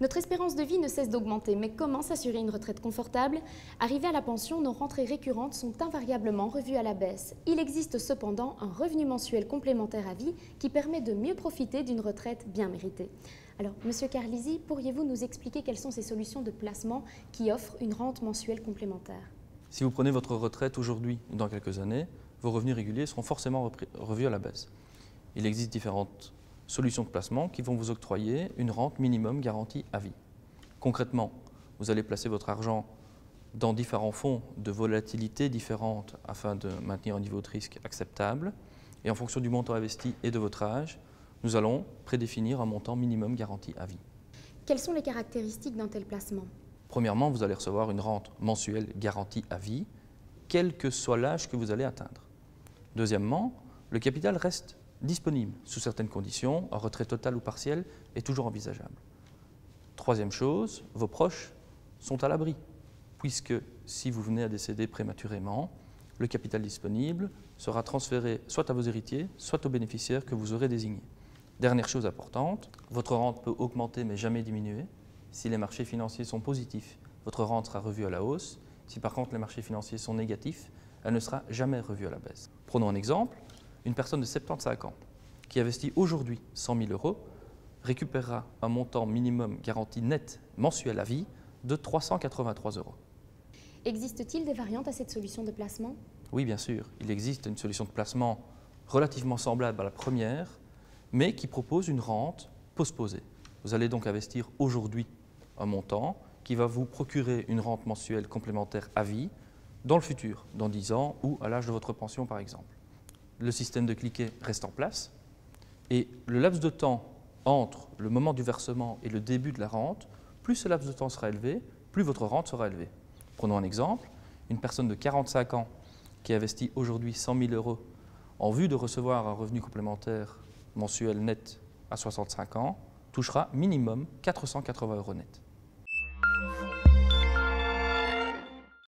Notre espérance de vie ne cesse d'augmenter, mais comment s'assurer une retraite confortable? Arrivé à la pension, nos rentrées récurrentes sont invariablement revues à la baisse. Il existe cependant un revenu mensuel complémentaire à vie qui permet de mieux profiter d'une retraite bien méritée. Alors, Monsieur Carlisi, pourriez-vous nous expliquer quelles sont ces solutions de placement qui offrent une rente mensuelle complémentaire? Si vous prenez votre retraite aujourd'hui ou dans quelques années, vos revenus réguliers seront forcément revus à la baisse. Il existe différentes solutions de placement qui vont vous octroyer une rente minimum garantie à vie. Concrètement, vous allez placer votre argent dans différents fonds de volatilité différentes afin de maintenir un niveau de risque acceptable. Et en fonction du montant investi et de votre âge, nous allons prédéfinir un montant minimum garanti à vie. Quelles sont les caractéristiques d'un tel placement? Premièrement, vous allez recevoir une rente mensuelle garantie à vie, quel que soit l'âge que vous allez atteindre. Deuxièmement, le capital reste disponible sous certaines conditions, un retrait total ou partiel est toujours envisageable. Troisième chose, vos proches sont à l'abri, puisque si vous venez à décéder prématurément, le capital disponible sera transféré soit à vos héritiers, soit aux bénéficiaires que vous aurez désignés. Dernière chose importante, votre rente peut augmenter mais jamais diminuer. Si les marchés financiers sont positifs, votre rente sera revue à la hausse. Si par contre les marchés financiers sont négatifs, elle ne sera jamais revue à la baisse. Prenons un exemple. Une personne de 75 ans qui investit aujourd'hui 100 000 € récupérera un montant minimum garanti net mensuel à vie de 383 €. Existe-t-il des variantes à cette solution de placement? Oui, bien sûr. Il existe une solution de placement relativement semblable à la première, mais qui propose une rente postposée. Vous allez donc investir aujourd'hui un montant qui va vous procurer une rente mensuelle complémentaire à vie dans le futur, dans 10 ans ou à l'âge de votre pension par exemple. Le système de cliquet reste en place et le laps de temps entre le moment du versement et le début de la rente, plus ce laps de temps sera élevé, plus votre rente sera élevée. Prenons un exemple, une personne de 45 ans qui investit aujourd'hui 100 000 € en vue de recevoir un revenu complémentaire mensuel net à 65 ans touchera minimum 480 € net.